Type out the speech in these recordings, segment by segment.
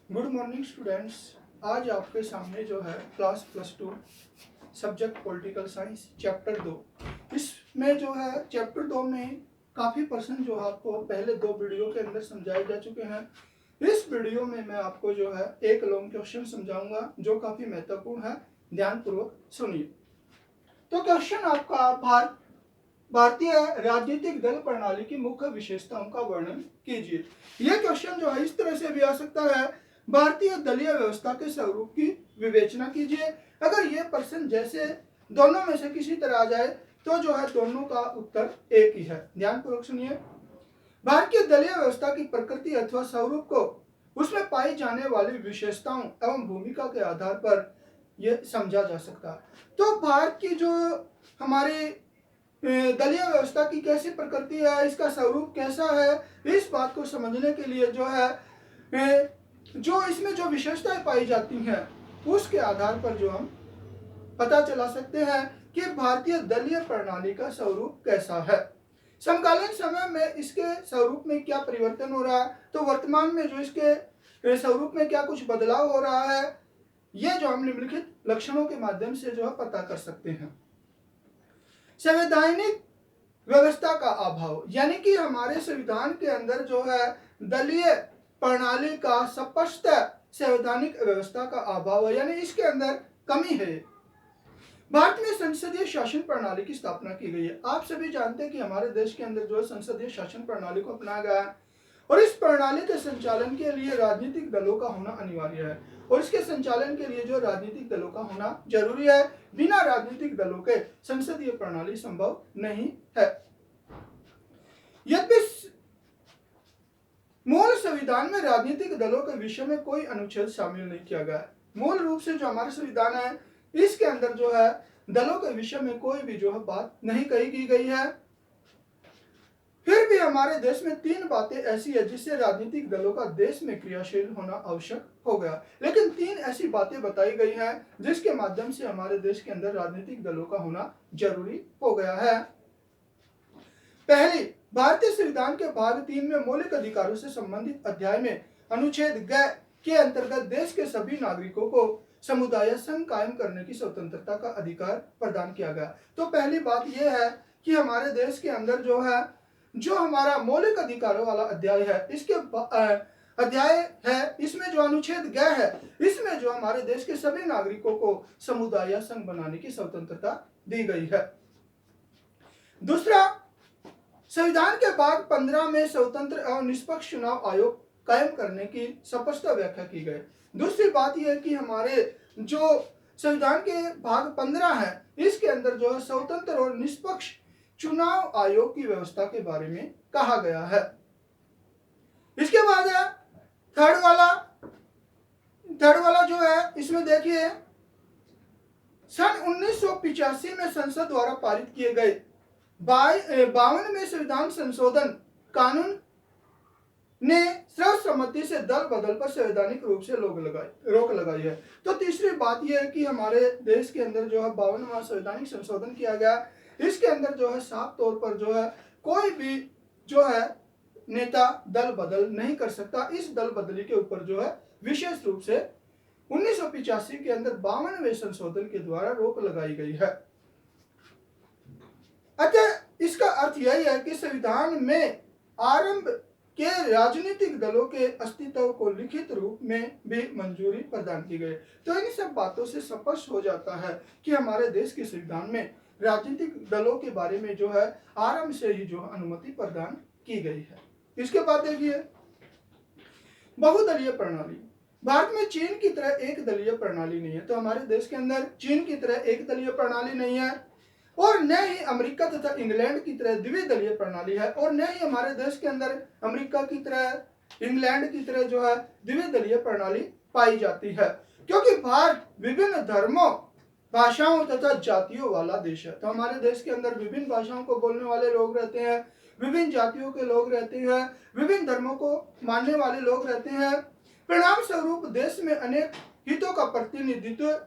Good morning students. आज आपके सामने जो है class +2 subject political science chapter 2। इसमें जो है चैप्टर 2 में काफ़ी पर्सन जो आपको पहले 2 वीडियो के अंदर समझाए जा चुके हैं। इस वीडियो में मैं आपको जो है एक लॉन्ग क्वेश्चन समझाऊंगा जो काफ़ी महत्वपूर्ण है। ध्यानपूर्वक सुनिए। तो क्वेश्चन आपका भारतीय राजनीतिक दल प्रणाली की मुख्य विशेषताओं का वर्णन कीजिए। यह क्वेश्चन जो है इस तरह से भी आ सकता है, भारतीय दलीय व्यवस्था के स्वरूप की विवेचना कीजिए। अगर ये प्रश्न जैसे दोनों में से किसी तरह आ जाए तो जो है दोनों का उत्तर एक ही है। ध्यानपूर्वक सुनिए। भारतीय दलीय व्यवस्था की प्रकृति अथवा स्वरूप को उसमें पाई जाने वाली विशेषताओं एवं भूमिका के आधार पर यह समझा जा सकता है। तो भारत की जो हमारी दलीय व्यवस्था की कैसी प्रकृति है, इसका स्वरूप कैसा है, इस बात को समझने के लिए जो है जो इसमें जो विशेषताएं पाई जाती हैं उसके आधार पर जो हम पता चला सकते हैं कि भारतीय दलीय प्रणाली का स्वरूप कैसा है। समकालीन समय में इसके स्वरूप में क्या परिवर्तन हो रहा है, तो वर्तमान में जो इसके स्वरूप में क्या कुछ बदलाव हो रहा है, यह जो हम निम्नलिखित लक्षणों के माध्यम से जो है पता कर सकते हैं। संवैधानिक व्यवस्था का अभाव, यानी कि हमारे संविधान के अंदर जो है दलीय प्रणाली का स्पष्ट संवैधानिक व्यवस्था का अभाव है, यानी इसके अंदर कमी है। भारत में संसदीय शासन प्रणाली की स्थापना की गई है। आप सभी जानते हैं कि हमारे देश के अंदर जो है संसदीय शासन प्रणाली को अपनाया गया है और इस प्रणाली के संचालन के लिए राजनीतिक दलों का होना अनिवार्य है और इसके संचालन के लिए जो राजनीतिक दलों का होना जरूरी है। बिना राजनीतिक दलों के संसदीय प्रणाली संभव नहीं है। यद्यपि मूल संविधान में राजनीतिक दलों के विषय में कोई अनुच्छेद शामिल नहीं किया गया है। मूल रूप से जो हमारा संविधान है इसके अंदर जो है दलों के विषय में कोई भी जो है बात नहीं कही की गई है। फिर भी हमारे देश में 3 बातें ऐसी है जिससे राजनीतिक दलों का देश में क्रियाशील होना आवश्यक हो गया। लेकिन 3 ऐसी बातें बताई गई हैं जिसके माध्यम से हमारे देश के अंदर राजनीतिक दलों का होना जरूरी हो गया है। पहली, भारतीय संविधान के भाग 3 में मौलिक अधिकारों से संबंधित अध्याय में अनुच्छेद ग के अंतर्गत देश के सभी नागरिकों को समुदाय संघ कायम करने की स्वतंत्रता का अधिकार प्रदान किया गया। तो पहली बात यह है कि हमारे देश के अंदर जो है जो हमारा मौलिक अधिकारों वाला अध्याय है, इसके अध्याय है, इसमें जो अनुच्छेद ग है इसमें जो हमारे देश के सभी नागरिकों को समुदाय संघ बनाने की स्वतंत्रता दी गई है। दूसरा, संविधान के भाग 15 में स्वतंत्र एवं निष्पक्ष चुनाव आयोग कायम करने की स्पष्ट व्याख्या की गई। दूसरी बात यह है कि हमारे जो संविधान के भाग 15 है इसके अंदर जो है स्वतंत्र और निष्पक्ष चुनाव आयोग की व्यवस्था के बारे में कहा गया है। इसके बाद है थर्ड वाला जो है, इसमें देखिए सन 1985 में संसद द्वारा पारित किए गए 52 में संविधान संशोधन कानून ने सर्वसम्मति से दल बदल पर संवैधानिक रूप से रोक लगाई है। तो तीसरी बात यह है कि हमारे देश के अंदर जो है 52वां संवैधानिक संशोधन किया गया। इसके अंदर जो है साफ तौर पर जो है कोई भी जो है नेता दल बदल नहीं कर सकता। इस दल बदली के ऊपर जो है विशेष रूप से 1985 के अंदर 52वें संशोधन के द्वारा रोक लगाई गई है। अतः इसका अर्थ यही है कि संविधान में आरंभ के राजनीतिक दलों के अस्तित्व को लिखित रूप में भी मंजूरी प्रदान की गई। तो इन सब बातों से स्पष्ट हो जाता है कि हमारे देश के संविधान में राजनीतिक दलों के बारे में जो है आरंभ से ही जो अनुमति प्रदान की गई है। इसके बाद देखिए बहुदलीय प्रणाली। भारत में चीन की तरह एक दलीय प्रणाली नहीं है। तो हमारे देश के अंदर चीन की तरह एक दलीय प्रणाली नहीं है और न ही अमेरिका तथा इंग्लैंड की तरह द्विदलीय प्रणाली है और न ही हमारे देश के अंदर अमेरिका की तरह इंग्लैंड की तरह जो है द्विदलीय प्रणाली पाई जाती है, क्योंकि भारत विभिन्न धर्मों, भाषाओं तथा जातियों वाला देश है। तो हमारे देश के अंदर विभिन्न भाषाओं को बोलने वाले लोग रहते हैं, विभिन्न जातियों के लोग रहते हैं, विभिन्न धर्मों को मानने वाले लोग रहते हैं। परिणाम स्वरूप देश में अनेक हितों का प्रतिनिधित्व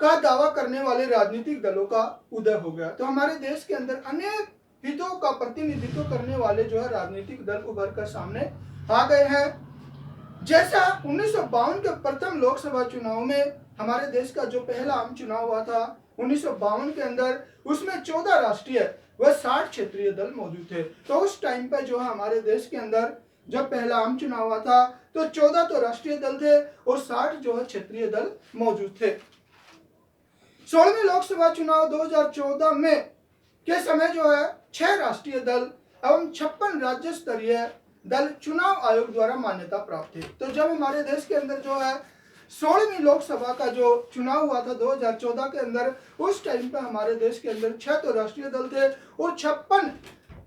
का दावा करने वाले राजनीतिक दलों का उदय हो गया। तो हमारे देश के अंदर अनेक हितों का प्रतिनिधित्व करने वाले जो है राजनीतिक दल उभर कर सामने आ गए हैं। जैसा 1952 के प्रथम लोकसभा चुनाव में हमारे देश का जो पहला आम चुनाव हुआ था 1952 के अंदर, उसमें 14 राष्ट्रीय व 60 क्षेत्रीय दल मौजूद थे। तो उस टाइम पे जो है हमारे देश के अंदर जब पहला आम चुनाव हुआ था तो 14 तो राष्ट्रीय दल थे और 60 जो है क्षेत्रीय दल मौजूद थे। 16वीं लोकसभा चुनाव 2014 में के समय जो है 6 राष्ट्रीय दल एवं 56 राज्य स्तरीय दल चुनाव आयोग द्वारा मान्यता प्राप्त थे। तो जब हमारे देश के अंदर जो है 16वीं लोकसभा का जो चुनाव हुआ था 2014 के अंदर, उस टाइम पे हमारे देश के अंदर 6 तो राष्ट्रीय दल थे और 56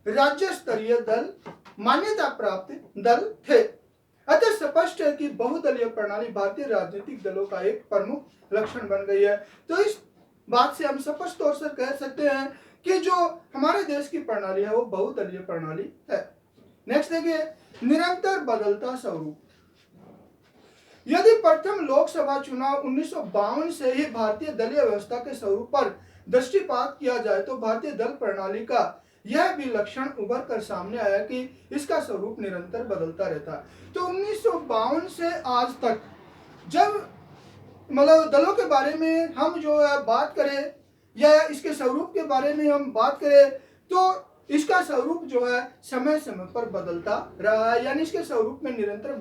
राज्य स्तरीय दल मान्यता प्राप्त दल थे। अतः स्पष्ट है कि बहुदलीय प्रणाली भारतीय राजनीतिक दलों का एक प्रमुख लक्षण बन गई है। तो इस बात से हम स्पष्ट तौर से कह सकते हैं कि जो हमारे देश की प्रणाली है वो बहुदलीय प्रणाली है। नेक्स्ट देखिए, निरंतर बदलता स्वरूप। यदि प्रथम लोकसभा चुनाव 1952 से ही भारतीय दलीय व्यवस्था के स्वरूप पर दृष्टिपात किया जाए तो भारतीय दल प्रणाली का यह भी लक्षण उभर कर सामने आया कि इसका स्वरूप निरंतर बदलता रहता है। तो 1952 से आज तक जब मतलब दलों के बारे में हम जो है बात करें या इसके स्वरूप के बारे में हम बात करें तो इसका स्वरूप जो है समय समय पर बदलता रहा है, यानी इसके स्वरूप में निरंतर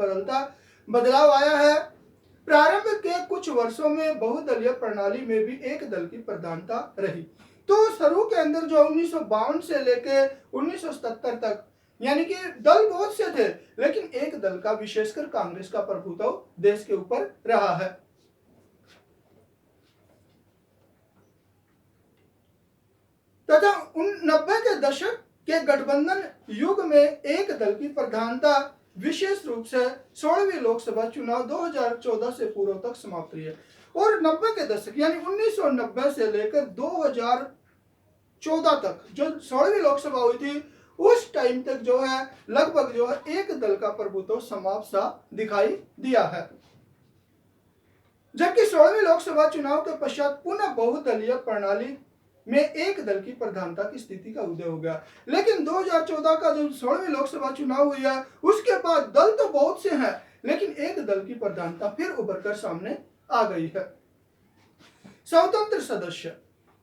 बदलाव आया है। प्रारंभ के कुछ वर्षों में बहुदलीय प्रणाली में भी एक दल की प्रधानता रही। तो शुरू के अंदर जो 1952 से लेकर 1977 तक यानी कि दल बहुत से थे, लेकिन एक दल का विशेषकर कांग्रेस का प्रभुत्व देश के ऊपर रहा है। तथा 90 के दशक के गठबंधन युग में एक दल की प्रधानता विशेष रूप से 16वीं लोकसभा चुनाव 2014 से पूर्व तक समाप्त हुई है। और 90 के दशक यानी 1990 से लेकर 2014 तक जो 16वीं लोकसभा हुई थी, उस टाइम तक जो है लगभग जो है एक दल का प्रभुत्व समाप्त सा दिखाई दिया है। जबकि 16वीं लोकसभा चुनाव के पश्चात पुनः बहुदलीय प्रणाली में एक दल की प्रधानता की स्थिति का उदय हो गया। लेकिन 2014 का जो 16वीं लोकसभा चुनाव हुई है, उसके बाद दल तो बहुत से हैं, लेकिन एक दल की प्रधानता फिर उभर कर सामने आ गई है। स्वतंत्र सदस्य।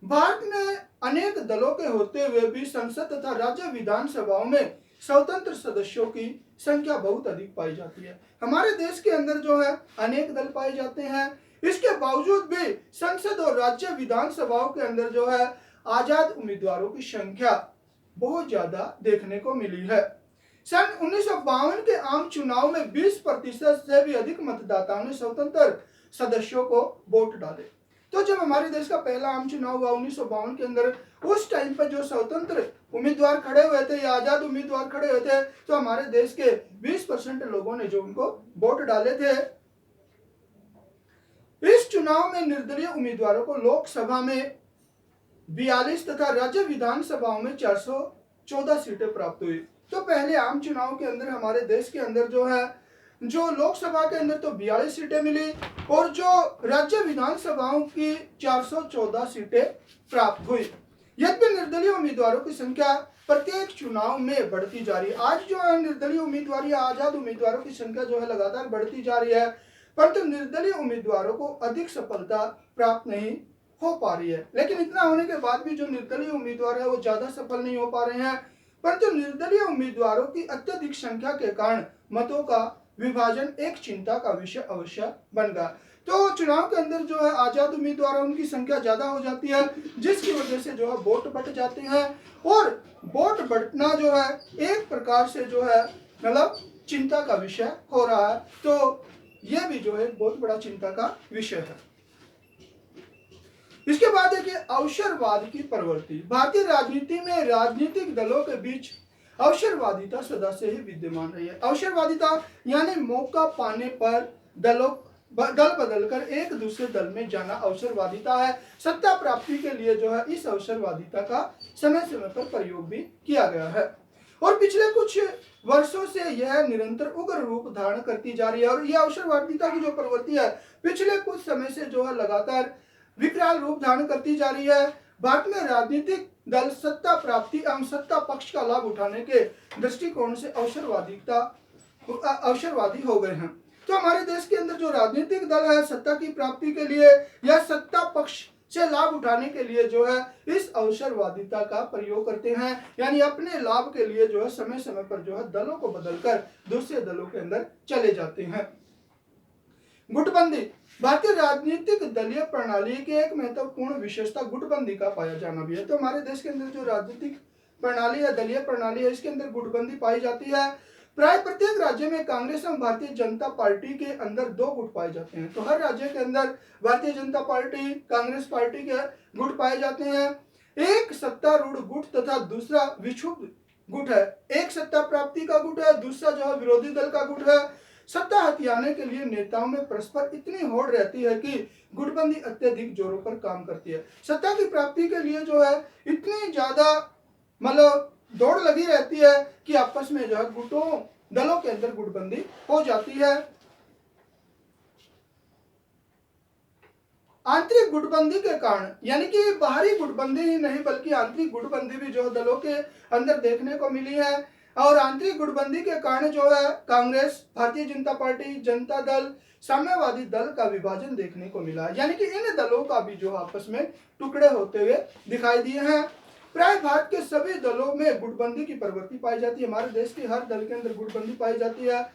भारत में अनेक दलों के होते हुए भी संसद तथा राज्य विधानसभाओं में स्वतंत्र सदस्यों की संख्या बहुत अधिक पाई जाती है। हमारे देश के अंदर जो है अनेक दल पाए जाते हैं, इसके बावजूद भी संसद और राज्य विधानसभाओं के अंदर जो है आजाद उम्मीदवारों की संख्या बहुत ज्यादा देखने को मिली है। सन 1952 के आम चुनाव में 20% से भी अधिक मतदाताओं ने स्वतंत्र सदस्यों को वोट डाले। तो जब हमारे देश का पहला आम चुनाव हुआ 1952 के अंदर, उस टाइम पर जो स्वतंत्र उम्मीदवार खड़े हुए थे या आजाद उम्मीदवार खड़े हुए थे, तो हमारे देश के 20% लोगों ने जो उनको वोट डाले थे। इस चुनाव में निर्दलीय उम्मीदवारों को लोकसभा में 42 तथा राज्य विधानसभाओं में 414 सीटें प्राप्त हुई। तो पहले आम चुनाव के अंदर हमारे देश के अंदर जो है जो लोकसभा के अंदर तो 42 सीटें मिली और जो राज्य विधानसभाओं की 414 सीटें प्राप्त हुई। यद्यपि निर्दलीय उम्मीदवारों की संख्या प्रत्येक चुनाव में बढ़ती जा रही है। आज जो है निर्दलीय उम्मीदवार या आजाद उम्मीदवारों की संख्या जो है लगातार बढ़ती जा रही है, परंतु निर्दलीय उम्मीदवारों को अधिक सफलता प्राप्त नहीं हो पा रही है। लेकिन इतना होने के बाद भी जो निर्दलीय उम्मीदवार है वो ज्यादा सफल नहीं हो पा रहे हैं, परंतु निर्दलीय उम्मीदवारों की अत्यधिक संख्या के कारण मतों का विभाजन एक चिंता का विषय अवश्य बन गया। तो चुनाव के अंदर जो है आजाद उम्मीदवार उनकी संख्या ज्यादा हो जाती है, जिसकी वजह से जो है वोट बट जाते हैं और वोट बटना जो है एक प्रकार से जो है मतलब चिंता का विषय हो रहा है। तो यह भी जो है बहुत बड़ा चिंता का विषय है। इसके बाद देखिए अवसरवाद की प्रवृत्ति। भारतीय राजनीति में राजनीतिक दलों के बीच अवसरवादिता सदा से ही विद्यमान रही है। अवसरवादिता यानी मौका पाने पर दल बदलकर एक दूसरे दल में जाना अवसरवादिता है। सत्ता प्राप्ति के लिए जो है इस अवसरवादिता का समय समय पर प्रयोग भी किया गया है और पिछले कुछ वर्षों से यह निरंतर उग्र रूप धारण करती जा रही है। और यह अवसरवादिता की जो प्रवृत्ति है पिछले कुछ समय से जो है लगातार विकराल रूप धारण करती जा रही है। भारत में राजनीतिक दल सत्ता प्राप्ति एवं सत्ता पक्ष का लाभ उठाने के दृष्टिकोण से अवसरवादी हो गए हैं। तो हमारे देश के अंदर जो राजनीतिक दल है सत्ता की प्राप्ति के लिए या सत्ता पक्ष से लाभ उठाने के लिए जो है इस अवसरवादिता का प्रयोग करते हैं, यानी अपने लाभ के लिए जो है समय समय पर जो है दलों को बदलकर दूसरे दलों के अंदर चले जाते हैं। गुटबंदी भारतीय राजनीतिक दलीय प्रणाली की एक महत्वपूर्ण विशेषता गुटबंदी का पाया जाना भी है। तो हमारे देश के अंदर जो राजनीतिक प्रणाली है, दलीय प्रणाली है, इसके अंदर गुटबंदी पाई जाती है। प्राय प्रत्येक राज्य में कांग्रेस एवं भारतीय जनता पार्टी के अंदर दो गुट पाए जाते हैं। तो हर राज्य के अंदर भारतीय जनता पार्टी, कांग्रेस पार्टी के गुट पाए जाते हैं। एक सत्तारूढ़ गुट तथा दूसरा विक्षुब्ध गुट है। एक सत्ता प्राप्ति का गुट है, दूसरा जो है विरोधी दल का गुट है। सत्ता हथियाने के लिए नेताओं में परस्पर इतनी होड़ रहती है कि गुटबंदी अत्यधिक जोरों पर काम करती है। सत्ता की प्राप्ति के लिए जो है इतनी ज्यादा मतलब दौड़ लगी रहती है कि आपस में जो है गुटों दलों के अंदर गुटबंदी हो जाती है। आंतरिक गुटबंदी के कारण, यानी कि बाहरी गुटबंदी ही नहीं बल्कि आंतरिक गुटबंदी भी जो दलों के अंदर देखने को मिली है। और आंतरिक गुटबंदी के कारण जो है कांग्रेस, भारतीय जनता पार्टी, जनता दल, साम्यवादी दल का विभाजन देखने को मिला है, यानी कि इन दलों का भी जो आपस में टुकड़े होते हुए दिखाई दिए हैं। प्राय भारत के सभी दलों में गुटबंदी की प्रवृत्ति पाई जाती है। हमारे देश के हर दल के अंदर गुटबंदी पाई जाती है।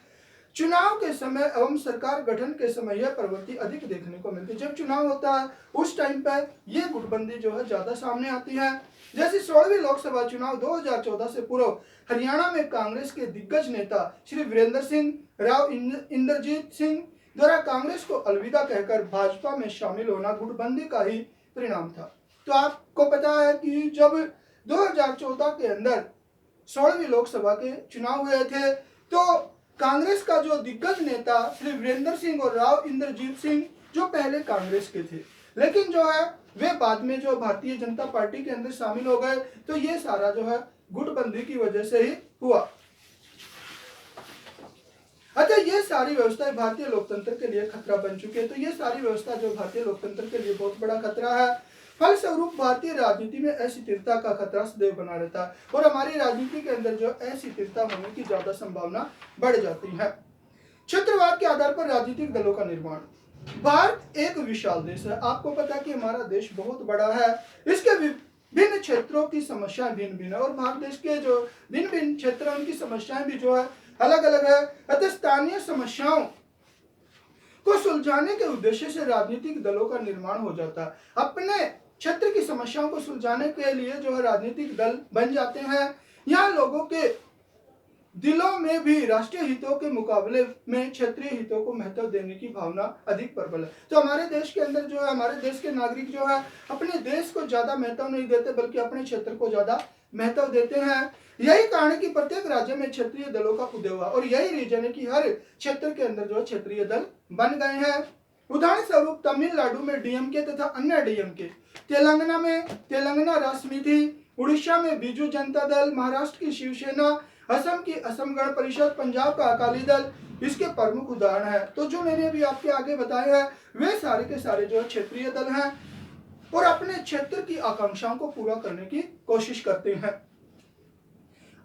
चुनाव के समय एवं सरकार गठन के समय यह प्रवृत्ति अधिक देखने को मिलती है। जब चुनाव होता है उस टाइम पर यह गुटबंदी जो है ज्यादा सामने आती है। जैसे 16वीं लोकसभा चुनाव 2014 से पूर्व हरियाणा में कांग्रेस के दिग्गज नेता श्री वीरेंद्र सिंह, राव इंद्रजीत सिंह द्वारा कांग्रेस को अलविदा कहकर भाजपा में शामिल होना गुटबंदी का ही परिणाम था। तो आपको पता है कि जब 2014 के अंदर 16वीं लोकसभा के चुनाव हुए थे तो कांग्रेस का जो दिग्गज नेता श्री वीरेंद्र सिंह और राव इंद्रजीत सिंह जो पहले कांग्रेस के थे, लेकिन जो है वे बाद में जो भारतीय जनता पार्टी के अंदर शामिल हो गए। तो ये सारा जो है गुटबंदी की वजह से ही हुआ। अच्छा, ये सारी व्यवस्थाएं भारतीय लोकतंत्र के लिए खतरा बन चुकी है। तो ये सारी व्यवस्था जो भारतीय लोकतंत्र के लिए बहुत बड़ा खतरा है। फलस्वरूप भारतीय राजनीति में अस्थिरता का खतरा सदैव बना रहता है और हमारी राजनीति के अंदर जो अस्थिरता होने की ज्यादा संभावना बढ़ जाती है। क्षेत्रवाद के आधार पर राजनीतिक दलों का निर्माण। भारत एक विशाल देश है। आपको पता है कि हमारा देश बहुत बड़ा है। इसके विभिन्न क्षेत्रों की समस्याएं भिन्न भिन्न है और भारत देश के जो भिन्न भिन्न क्षेत्र हैं उनकी समस्याएं भी जो है अलग अलग है। अतः स्थानीय समस्याओं को सुलझाने के उद्देश्य से राजनीतिक दलों का निर्माण हो जाता है। अपने क्षेत्र की समस्याओं को सुलझाने के लिए जो है राजनीतिक दल बन जाते हैं। यहाँ लोगों के दिलों में भी राष्ट्रीय हितों के मुकाबले में क्षेत्रीय हितों को महत्व देने की भावना अधिक प्रबल है। तो हमारे देश के अंदर जो है हमारे देश के नागरिक जो है अपने देश को ज्यादा महत्व नहीं देते बल्कि अपने क्षेत्र को ज्यादा महत्व देते हैं। यही कारण है कि प्रत्येक राज्य में क्षेत्रीय दलों का उदय हुआ और यही रीजन है कि हर क्षेत्र के अंदर जो क्षेत्रीय दल बन गए हैं। उदाहरण स्वरूप तमिलनाडु में डीएमके तथा अन्य डीएमके, तेलंगाना में तेलंगाना राष्ट्र समिति, उड़ीसा में बीजू जनता दल, महाराष्ट्र की शिवसेना, असम की असम गण परिषद, पंजाब का अकाली दल इसके प्रमुख उदाहरण है। तो जो मैंने अभी आपके आगे बताए हैं वे सारे के सारे जो क्षेत्रीय दल हैं और अपने क्षेत्र की आकांक्षाओं को पूरा करने की कोशिश करते हैं।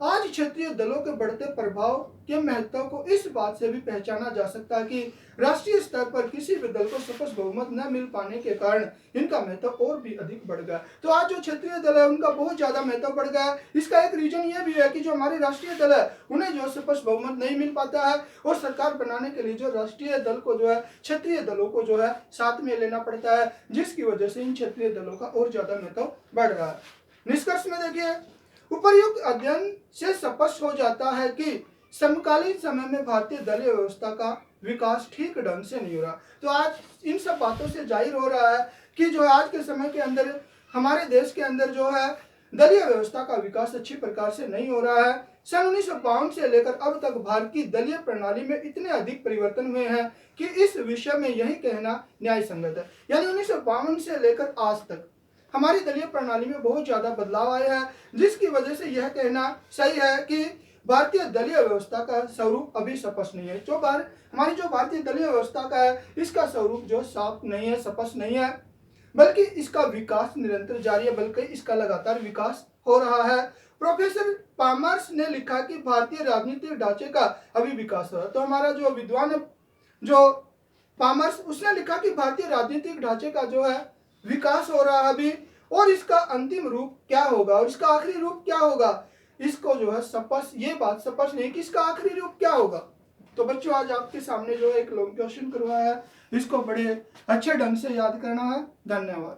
आज क्षेत्रीय दलों के बढ़ते प्रभाव के महत्व को इस बात से भी पहचाना जा सकता है कि राष्ट्रीय स्तर पर किसी भी दल को स्पष्ट बहुमत न मिल पाने के कारण इनका महत्व और भी अधिक बढ़ गया। तो आज जो क्षेत्रीय दल है उनका बहुत ज्यादा महत्व बढ़ गया। इसका एक रीजन ये भी है कि जो हमारे राष्ट्रीय दल है उन्हें जो स्पष्ट बहुमत नहीं मिल पाता है और सरकार बनाने के लिए जो राष्ट्रीय दल को जो है क्षेत्रीय दलों को जो है साथ में लेना पड़ता है, जिसकी वजह से इन क्षेत्रीय दलों का और ज्यादा महत्व बढ़ रहा है। निष्कर्ष में देखिए, उपर्युक्त अध्ययन से स्पष्ट हो जाता है कि समकालीन समय में भारतीय दलीय व्यवस्था का विकास ठीक ढंग से नहीं हो रहा। तो आज इन सब बातों से जाहिर हो रहा है कि जो आज के समय के अंदर हमारे देश के अंदर जो है दलीय व्यवस्था का विकास अच्छी प्रकार से नहीं हो रहा है। सन 1952 से लेकर अब तक भारत की दलीय प्रणाली में इतने अधिक परिवर्तन हुए हैं कि इस विषय में यही कहना न्याय संगत है। यानी 1952 से लेकर आज तक हमारी दलीय प्रणाली में बहुत ज्यादा बदलाव आया है, जिसकी वजह से यह कहना सही है कि भारतीय दलीय व्यवस्था का स्वरूप अभी स्पष्ट नहीं है। हमारी जो भारतीय दलीय व्यवस्था का है इसका स्वरूप जो साफ नहीं है, स्पष्ट नहीं है, बल्कि इसका विकास निरंतर जारी है, बल्कि इसका लगातार विकास हो रहा है। प्रोफेसर पामर्स ने लिखा कि भारतीय राजनीतिक ढांचे का अभी विकास हो रहा है। तो हमारा जो विद्वान जो पामर्स, उसने लिखा कि भारतीय राजनीतिक ढांचे का जो है विकास हो रहा है अभी, और इसका अंतिम रूप क्या होगा और इसका आखिरी रूप क्या होगा, इसको जो है स्पष्ट, ये बात स्पष्ट नहीं कि इसका आखिरी रूप क्या होगा। तो बच्चों आज आपके सामने जो एक लॉन्ग क्वेश्चन करवाया है, इसको बड़े अच्छे ढंग से याद करना है। धन्यवाद।